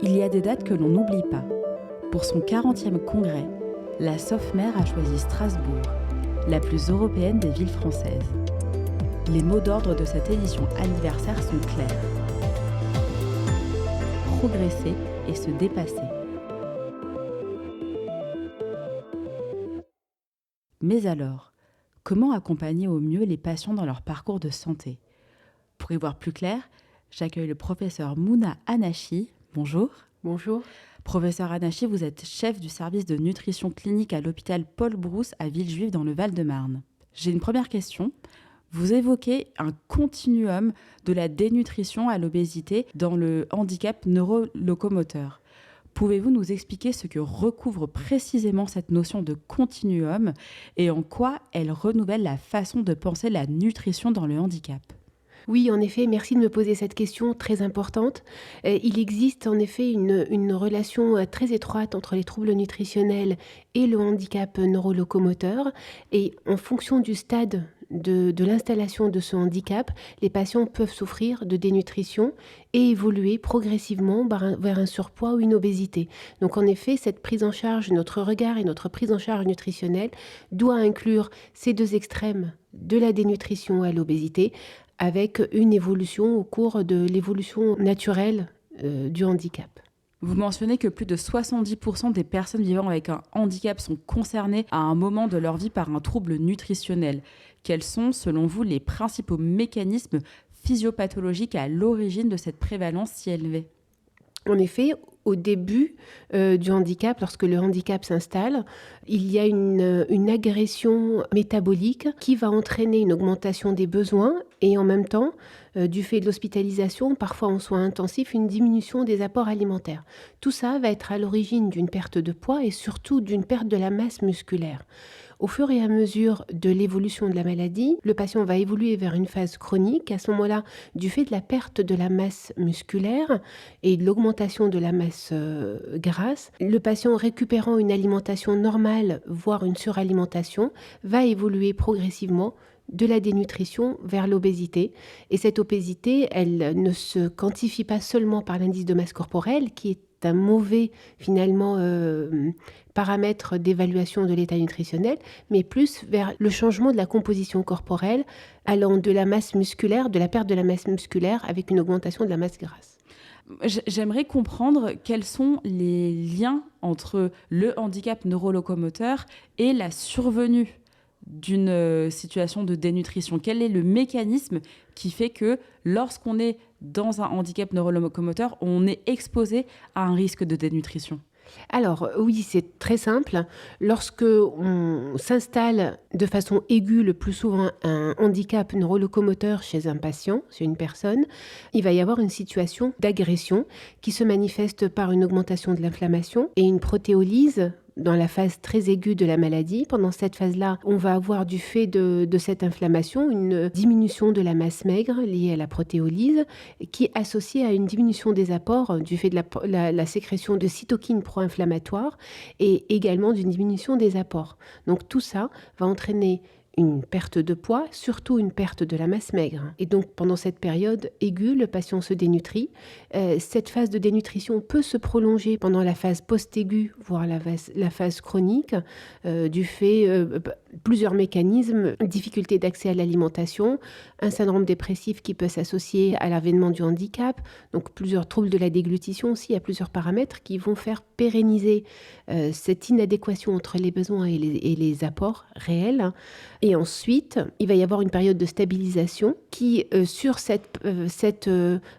Il y a des dates que l'on n'oublie pas. Pour son 40e congrès, la SOFMER a choisi Strasbourg, la plus européenne des villes françaises. Les mots d'ordre de cette édition anniversaire sont clairs. Progresser et se dépasser. Mais alors, comment accompagner au mieux les patients dans leur parcours de santé ? Pour y voir plus clair, j'accueille le professeur Mouna Anachi. Bonjour. Bonjour. Professeur Anachi, vous êtes chef du service de nutrition clinique à l'hôpital Paul Brousse à Villejuif dans le Val-de-Marne. J'ai une première question. Vous évoquez un continuum de la dénutrition à l'obésité dans le handicap neurolocomoteur. Pouvez-vous nous expliquer ce que recouvre précisément cette notion de continuum et en quoi elle renouvelle la façon de penser la nutrition dans le handicap ? Oui, en effet, merci de me poser cette question très importante. Il existe en effet une relation très étroite entre les troubles nutritionnels et le handicap neurolocomoteur. Et en fonction du stade de l'installation de ce handicap, les patients peuvent souffrir de dénutrition et évoluer progressivement vers un surpoids ou une obésité. Donc en effet, cette prise en charge, notre regard et notre prise en charge nutritionnelle doit inclure ces deux extrêmes de la dénutrition à l'obésité, avec une évolution au cours de l'évolution naturelle du handicap. Vous mentionnez que plus de 70% des personnes vivant avec un handicap sont concernées à un moment de leur vie par un trouble nutritionnel. Quels sont, selon vous, les principaux mécanismes physiopathologiques à l'origine de cette prévalence si élevée ? En effet, au début du handicap, lorsque le handicap s'installe, il y a une agression métabolique qui va entraîner une augmentation des besoins et en même temps, du fait de l'hospitalisation, parfois en soins intensifs, une diminution des apports alimentaires. Tout ça va être à l'origine d'une perte de poids et surtout d'une perte de la masse musculaire. Au fur et à mesure de l'évolution de la maladie, le patient va évoluer vers une phase chronique. À ce moment-là, du fait de la perte de la masse musculaire et de l'augmentation de la masse grasse, le patient récupérant une alimentation normale, voire une suralimentation, va évoluer progressivement de la dénutrition vers l'obésité. Et cette obésité, elle ne se quantifie pas seulement par l'indice de masse corporelle, qui est un mauvais, finalement, paramètre d'évaluation de l'état nutritionnel, mais plus vers le changement de la composition corporelle, allant de la masse musculaire, de la perte de la masse musculaire, avec une augmentation de la masse grasse. J'aimerais comprendre quels sont les liens entre le handicap neurolocomoteur et la survenue d'une situation de dénutrition. Quel est le mécanisme qui fait que lorsqu'on est dans un handicap neurolocomoteur, on est exposé à un risque de dénutrition ? Alors oui, c'est très simple. Lorsque on s'installe de façon aiguë, le plus souvent un handicap neurolocomoteur chez un patient, chez une personne, il va y avoir une situation d'agression qui se manifeste par une augmentation de l'inflammation et une protéolyse dans la phase très aiguë de la maladie. Pendant cette phase-là, on va avoir du fait de cette inflammation une diminution de la masse maigre liée à la protéolyse qui est associée à une diminution des apports du fait de la sécrétion de cytokines pro-inflammatoires et également d'une diminution des apports. Donc tout ça va entraîner une perte de poids, surtout une perte de la masse maigre. Et donc, pendant cette période aiguë, le patient se dénutrit. Cette phase de dénutrition peut se prolonger pendant la phase post-aiguë, voire la phase chronique, du fait plusieurs mécanismes, difficulté d'accès à l'alimentation, un syndrome dépressif qui peut s'associer à l'avènement du handicap, donc plusieurs troubles de la déglutition aussi, il y a plusieurs paramètres qui vont faire pérenniser cette inadéquation entre les besoins et les apports réels. Et ensuite, il va y avoir une période de stabilisation qui, sur cette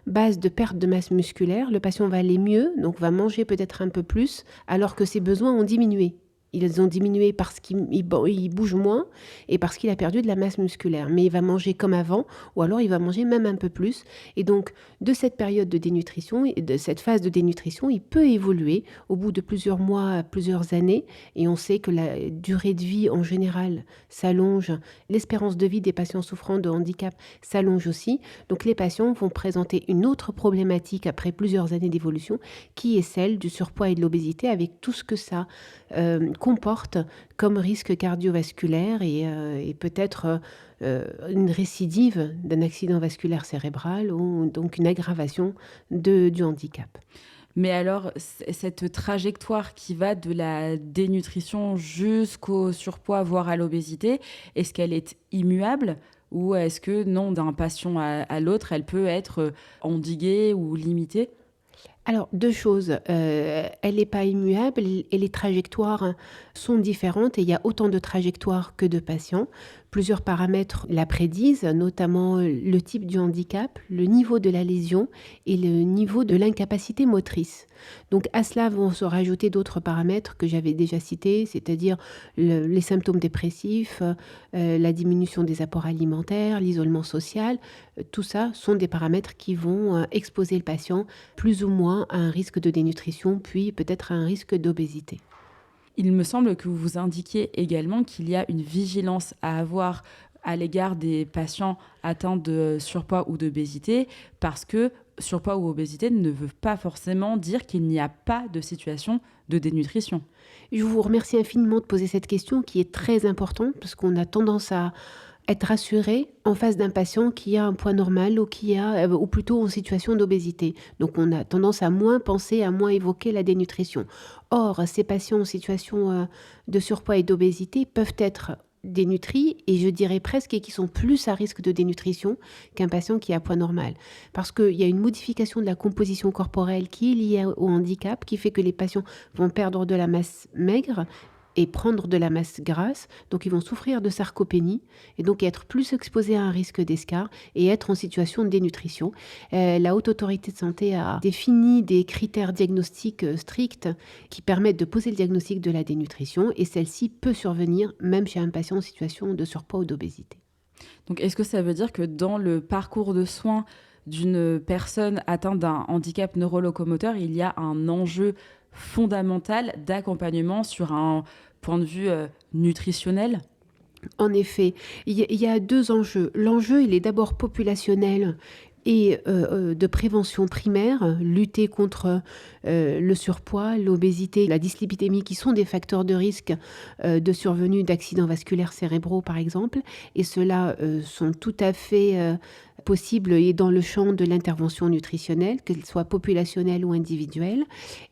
base de perte de masse musculaire, le patient va aller mieux, donc va manger peut-être un peu plus, alors que ses besoins ont diminué. Ils ont diminué parce qu'il bouge moins et parce qu'il a perdu de la masse musculaire. Mais il va manger comme avant ou alors il va manger même un peu plus. Et donc, de cette période de dénutrition et de cette phase de dénutrition, il peut évoluer au bout de plusieurs mois, plusieurs années. Et on sait que la durée de vie en général s'allonge. L'espérance de vie des patients souffrant de handicap s'allonge aussi. Donc, les patients vont présenter une autre problématique après plusieurs années d'évolution qui est celle du surpoids et de l'obésité avec tout ce que ça comporte comme risque cardiovasculaire et peut-être une récidive d'un accident vasculaire cérébral ou donc une aggravation du handicap. Mais alors, cette trajectoire qui va de la dénutrition jusqu'au surpoids, voire à l'obésité, est-ce qu'elle est immuable ou est-ce que non, d'un patient à l'autre, elle peut être endiguée ou limitée? Alors, 2 choses, elle n'est pas immuable et les trajectoires sont différentes et il y a autant de trajectoires que de patients. Plusieurs paramètres la prédisent, notamment le type du handicap, le niveau de la lésion et le niveau de l'incapacité motrice. Donc à cela vont se rajouter d'autres paramètres que j'avais déjà cités, c'est-à-dire les symptômes dépressifs, la diminution des apports alimentaires, l'isolement social. Tout ça sont des paramètres qui vont exposer le patient plus ou moins à un risque de dénutrition, puis peut-être à un risque d'obésité. Il me semble que vous indiquiez également qu'il y a une vigilance à avoir à l'égard des patients atteints de surpoids ou d'obésité, parce que surpoids ou obésité ne veut pas forcément dire qu'il n'y a pas de situation de dénutrition. Je vous remercie infiniment de poser cette question qui est très importante parce qu'on a tendance à être rassuré en face d'un patient qui a un poids normal ou plutôt en situation d'obésité. Donc on a tendance à moins penser, à moins évoquer la dénutrition. Or, ces patients en situation de surpoids et d'obésité peuvent être dénutris et je dirais presque et qui sont plus à risque de dénutrition qu'un patient qui a poids normal. Parce qu'il y a une modification de la composition corporelle qui est liée au handicap, qui fait que les patients vont perdre de la masse maigre et prendre de la masse grasse, donc ils vont souffrir de sarcopénie et donc être plus exposés à un risque d'escarre et être en situation de dénutrition. La Haute Autorité de Santé a défini des critères diagnostiques stricts qui permettent de poser le diagnostic de la dénutrition et celle-ci peut survenir même chez un patient en situation de surpoids ou d'obésité. Donc est-ce que ça veut dire que dans le parcours de soins d'une personne atteinte d'un handicap neurolocomoteur, il y a un enjeu fondamental d'accompagnement sur un point de vue nutritionnel? En effet, il y a 2 enjeux. L'enjeu, il est d'abord populationnel et de prévention primaire, lutter contre le surpoids, l'obésité, la dyslipidémie qui sont des facteurs de risque de survenue d'accidents vasculaires cérébraux par exemple et ceux-là sont tout à fait possibles et dans le champ de l'intervention nutritionnelle, qu'elle soit populationnelle ou individuelle.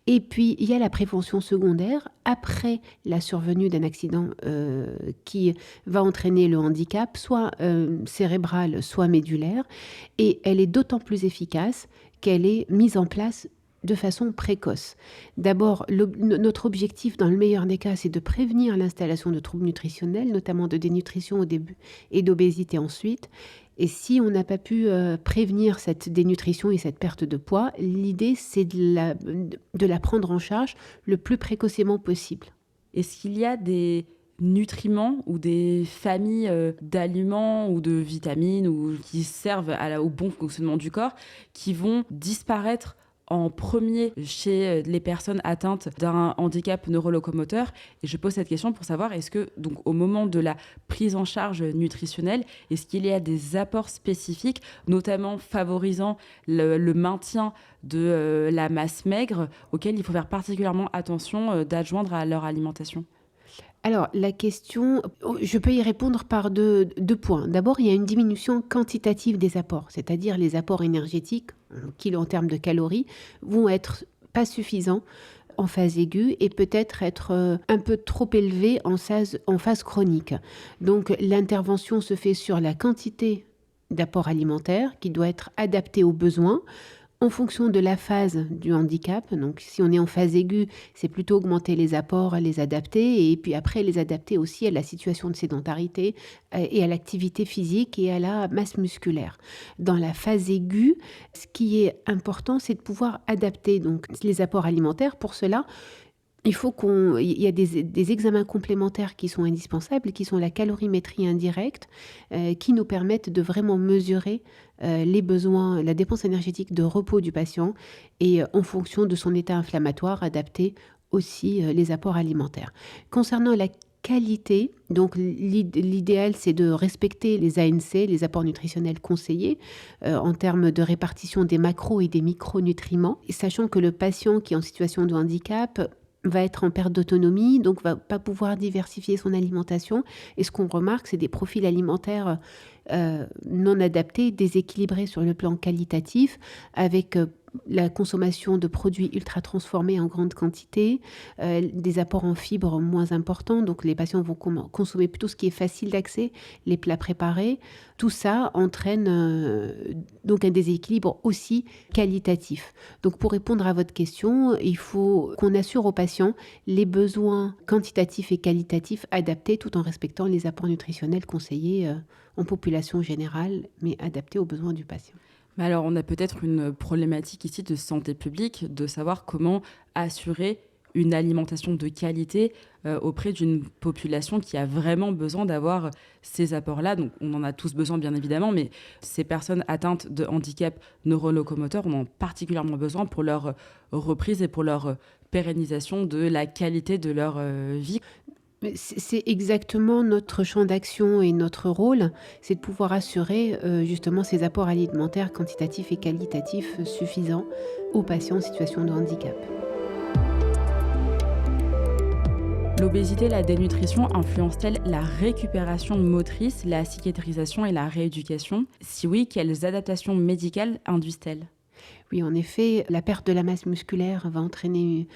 Et puis il y a la prévention secondaire après la survenue d'un accident qui va entraîner le handicap, soit cérébral, soit médulaire. Et elle est d'autant plus efficace qu'elle est mise en place de façon précoce. D'abord, notre objectif, dans le meilleur des cas, c'est de prévenir l'installation de troubles nutritionnels, notamment de dénutrition au début et d'obésité ensuite. Et si on n'a pas pu prévenir cette dénutrition et cette perte de poids, l'idée, c'est de la prendre en charge le plus précocement possible. Est-ce qu'il y a des nutriments ou des familles d'aliments ou de vitamines ou qui servent au bon fonctionnement du corps qui vont disparaître en premier chez les personnes atteintes d'un handicap neurolocomoteur? Et je pose cette question pour savoir, est-ce que, donc, au moment de la prise en charge nutritionnelle, est-ce qu'il y a des apports spécifiques, notamment favorisant le maintien de la masse maigre, auxquels il faut faire particulièrement attention d'adjoindre à leur alimentation? Alors, la question, je peux y répondre par deux points. D'abord, il y a une diminution quantitative des apports, c'est-à-dire les apports énergétiques, en termes de calories, vont être pas suffisants en phase aiguë et peut-être être un peu trop élevés en phase chronique. Donc, l'intervention se fait sur la quantité d'apport alimentaire qui doit être adaptée aux besoins, en fonction de la phase du handicap. Donc si on est en phase aiguë, c'est plutôt augmenter les apports, les adapter et puis après les adapter aussi à la situation de sédentarité et à l'activité physique et à la masse musculaire. Dans la phase aiguë, ce qui est important, c'est de pouvoir adapter donc les apports alimentaires. Pour cela, il y a des examens complémentaires qui sont indispensables, qui sont la calorimétrie indirecte, qui nous permettent de vraiment mesurer les besoins, la dépense énergétique de repos du patient et en fonction de son état inflammatoire, adapter aussi les apports alimentaires. Concernant la qualité, donc l'idéal c'est de respecter les ANC, les apports nutritionnels conseillés en termes de répartition des macros et des micronutriments, sachant que le patient qui est en situation de handicap va être en perte d'autonomie, donc va pas pouvoir diversifier son alimentation. Et ce qu'on remarque, c'est des profils alimentaires non adaptés, déséquilibrés sur le plan qualitatif, avec la consommation de produits ultra transformés en grande quantité, des apports en fibres moins importants, donc les patients vont consommer plutôt ce qui est facile d'accès, les plats préparés. Tout ça entraîne donc un déséquilibre aussi qualitatif. Donc pour répondre à votre question, il faut qu'on assure aux patients les besoins quantitatifs et qualitatifs adaptés tout en respectant les apports nutritionnels conseillés en population générale, mais adaptés aux besoins du patient. Mais alors, on a peut-être une problématique ici de santé publique, de savoir comment assurer une alimentation de qualité auprès d'une population qui a vraiment besoin d'avoir ces apports-là. Donc, on en a tous besoin, bien évidemment, mais ces personnes atteintes de handicap neurolocomoteur en ont particulièrement besoin pour leur reprise et pour leur pérennisation de la qualité de leur vie. C'est exactement notre champ d'action et notre rôle, c'est de pouvoir assurer justement ces apports alimentaires quantitatifs et qualitatifs suffisants aux patients en situation de handicap. L'obésité, la dénutrition influence-t-elle la récupération motrice, la cicatrisation et la rééducation ? Si oui, quelles adaptations médicales induisent-elles ? Oui, en effet, la perte de la masse musculaire va entraîner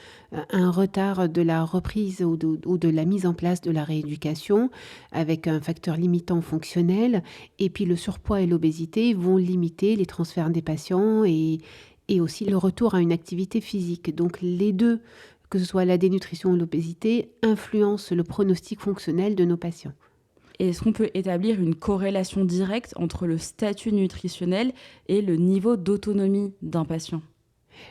un retard de la reprise ou de la mise en place de la rééducation avec un facteur limitant fonctionnel. Et puis le surpoids et l'obésité vont limiter les transferts des patients et aussi le retour à une activité physique. Donc les deux, que ce soit la dénutrition ou l'obésité, influencent le pronostic fonctionnel de nos patients. Et est-ce qu'on peut établir une corrélation directe entre le statut nutritionnel et le niveau d'autonomie d'un patient ?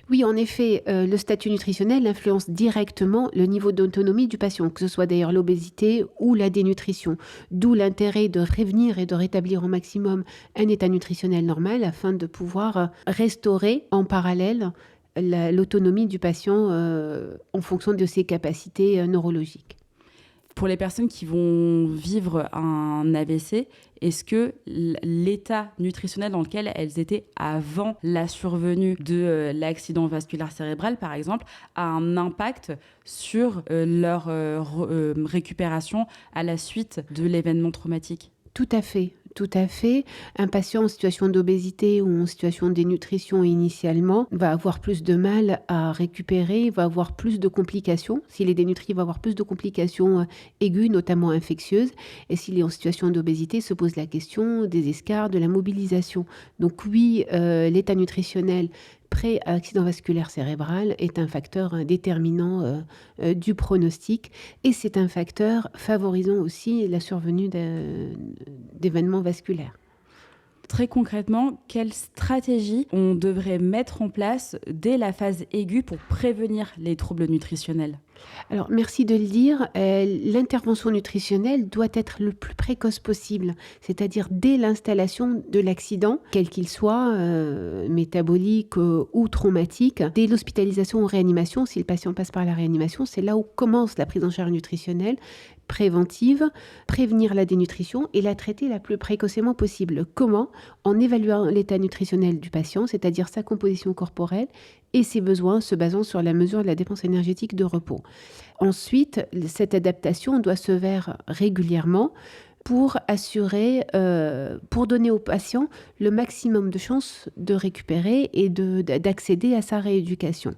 Oui, en effet, le statut nutritionnel influence directement le niveau d'autonomie du patient, que ce soit d'ailleurs l'obésité ou la dénutrition. D'où l'intérêt de prévenir et de rétablir au maximum un état nutritionnel normal afin de pouvoir restaurer en parallèle l'autonomie du patient en fonction de ses capacités neurologiques. Pour les personnes qui vont vivre un AVC, est-ce que l'état nutritionnel dans lequel elles étaient avant la survenue de l'accident vasculaire cérébral, par exemple, a un impact sur leur récupération à la suite de l'événement traumatique ? Tout à fait. Tout à fait. Un patient en situation d'obésité ou en situation de dénutrition initialement va avoir plus de mal à récupérer, va avoir plus de complications. S'il est dénutri, il va avoir plus de complications aiguës, notamment infectieuses. Et s'il est en situation d'obésité, se pose la question des escarres, de la mobilisation. Donc oui, l'état nutritionnel pré-accident vasculaire cérébral est un facteur déterminant du pronostic et c'est un facteur favorisant aussi la survenue d'événements vasculaires. Très concrètement, quelle stratégie on devrait mettre en place dès la phase aiguë pour prévenir les troubles nutritionnels ? Alors, merci de le dire, l'intervention nutritionnelle doit être le plus précoce possible, c'est-à-dire dès l'installation de l'accident, quel qu'il soit, métabolique ou traumatique. Dès l'hospitalisation ou réanimation, si le patient passe par la réanimation, c'est là où commence la prise en charge nutritionnelle préventive, prévenir la dénutrition et la traiter la plus précocement possible. Comment ? En évaluant l'état nutritionnel du patient, c'est-à-dire sa composition corporelle et ses besoins, se basant sur la mesure de la dépense énergétique de repos. Ensuite, cette adaptation doit se faire régulièrement pour assurer, pour donner au patient le maximum de chances de récupérer et d'accéder à sa rééducation.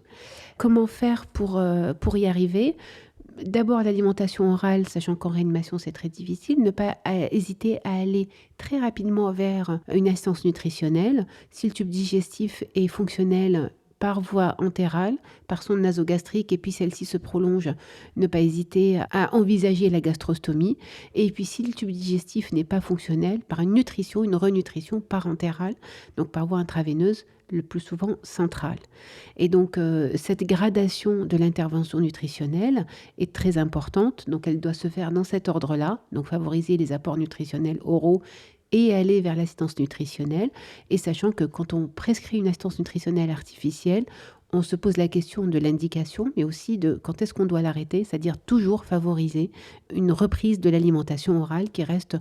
Comment faire pour y arriver ? D'abord, l'alimentation orale, sachant qu'en réanimation, c'est très difficile. Ne pas hésiter à aller très rapidement vers une assistance nutritionnelle. Si le tube digestif est fonctionnel, par voie entérale, par sonde nasogastrique, et puis celle-ci se prolonge, ne pas hésiter à envisager la gastrostomie. Et puis si le tube digestif n'est pas fonctionnel, par une nutrition, une renutrition parentérale, donc par voie intraveineuse, le plus souvent centrale. Et donc cette gradation de l'intervention nutritionnelle est très importante, donc elle doit se faire dans cet ordre-là, donc favoriser les apports nutritionnels oraux et aller vers l'assistance nutritionnelle, et sachant que quand on prescrit une assistance nutritionnelle artificielle, on se pose la question de l'indication, mais aussi de quand est-ce qu'on doit l'arrêter, c'est-à-dire toujours favoriser une reprise de l'alimentation orale qui reste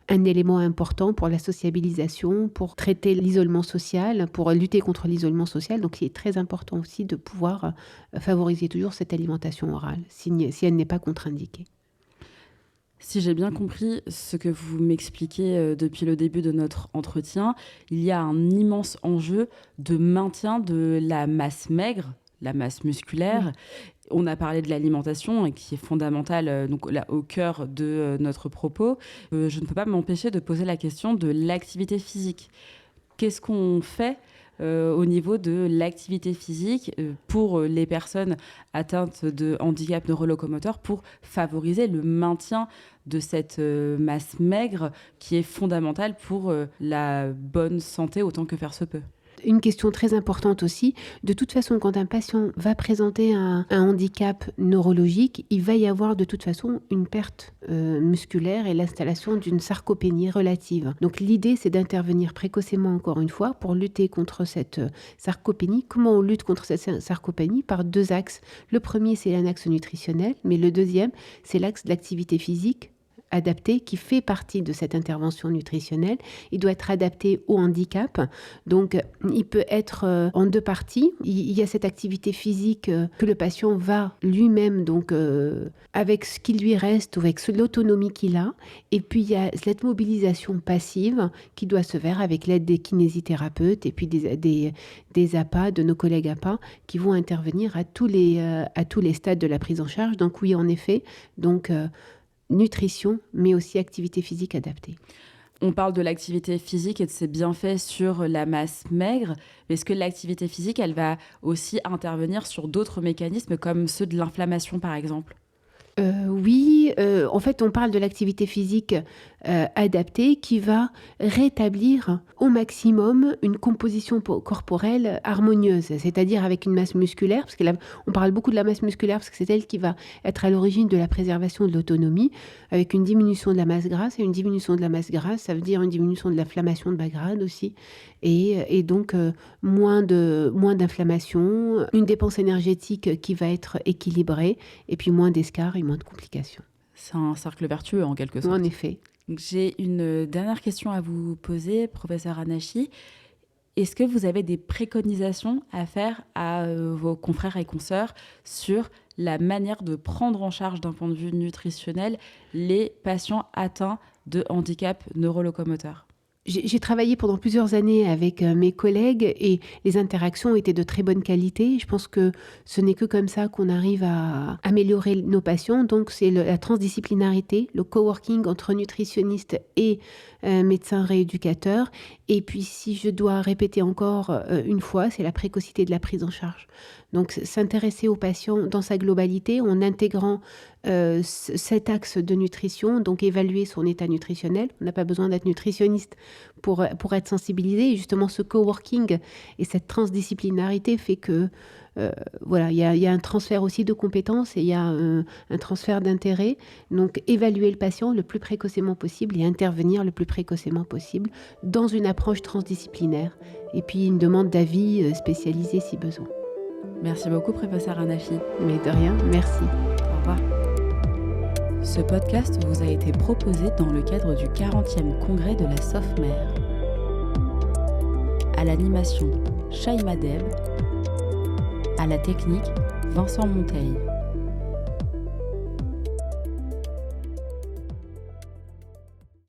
un élément important pour la sociabilisation, pour traiter l'isolement social, pour lutter contre l'isolement social. Donc il est très important aussi de pouvoir favoriser toujours cette alimentation orale, si elle n'est pas contre-indiquée. Si j'ai bien compris ce que vous m'expliquez depuis le début de notre entretien, il y a un immense enjeu de maintien de la masse maigre, la masse musculaire. On a parlé de l'alimentation qui est fondamentale donc là, au cœur de notre propos. Je ne peux pas m'empêcher de poser la question de l'activité physique. Qu'est-ce qu'on fait au niveau de l'activité physique pour les personnes atteintes de handicap neurolocomoteur pour favoriser le maintien de cette masse maigre qui est fondamentale pour la bonne santé autant que faire se peut? Une question très importante aussi, de toute façon, quand un patient va présenter un handicap neurologique, il va y avoir de toute façon une perte musculaire et l'installation d'une sarcopénie relative. Donc l'idée, c'est d'intervenir précocement, encore une fois, pour lutter contre cette sarcopénie. Comment on lutte contre cette sarcopénie? Par 2 axes. Le premier, c'est un axe nutritionnel, mais le deuxième, c'est l'axe de l'activité physique adapté qui fait partie de cette intervention nutritionnelle. Il doit être adapté au handicap. Donc, il peut être en 2 parties. Il y a cette activité physique que le patient va lui-même, donc avec ce qui lui reste, avec l'autonomie qu'il a. Et puis, il y a cette mobilisation passive qui doit se faire avec l'aide des kinésithérapeutes et puis des APA, de nos collègues APA, qui vont intervenir à tous les stades de la prise en charge. Donc oui, en effet, donc nutrition, mais aussi activité physique adaptée. On parle de l'activité physique et de ses bienfaits sur la masse maigre. Mais est-ce que l'activité physique, elle va aussi intervenir sur d'autres mécanismes comme ceux de l'inflammation, par exemple ? Oui, en fait, on parle de l'activité physique adaptée qui va rétablir au maximum une composition corporelle harmonieuse, c'est-à-dire avec une masse musculaire, parce que là, on parle beaucoup de la masse musculaire parce que c'est elle qui va être à l'origine de la préservation de l'autonomie, avec une diminution de la masse grasse. Et une diminution de la masse grasse, ça veut dire une diminution de l'inflammation de bas grade aussi, et donc moins d'inflammation, une dépense énergétique qui va être équilibrée, et puis moins d'escarres et moins de complications. C'est un cercle vertueux en quelque sorte. En effet. Donc, j'ai une dernière question à vous poser, professeur Hannachi. Est-ce que vous avez des préconisations à faire à vos confrères et consoeurs sur la manière de prendre en charge d'un point de vue nutritionnel les patients atteints de handicap neurolocomoteur ? J'ai travaillé pendant plusieurs années avec mes collègues et les interactions étaient de très bonne qualité. Je pense que ce n'est que comme ça qu'on arrive à améliorer nos patients. Donc, c'est la transdisciplinarité, le coworking entre nutritionnistes et médecins rééducateurs. Et puis, si je dois répéter encore une fois, c'est la précocité de la prise en charge. Donc, s'intéresser au patient dans sa globalité en intégrant cet axe de nutrition, donc évaluer son état nutritionnel. On n'a pas besoin d'être nutritionniste pour être sensibilisé. Et justement, ce coworking et cette transdisciplinarité fait que voilà, il y a un transfert aussi de compétences et il y a un transfert d'intérêt. Donc, évaluer le patient le plus précocement possible et intervenir le plus précocement possible dans une approche transdisciplinaire. Et puis, une demande d'avis spécialisé si besoin. Merci beaucoup, professeur Hannachi. Mais de rien, merci. Au revoir. Ce podcast vous a été proposé dans le cadre du 40e congrès de la SOFMER. À l'animation, Shaima Deb. À la technique, Vincent Monteil.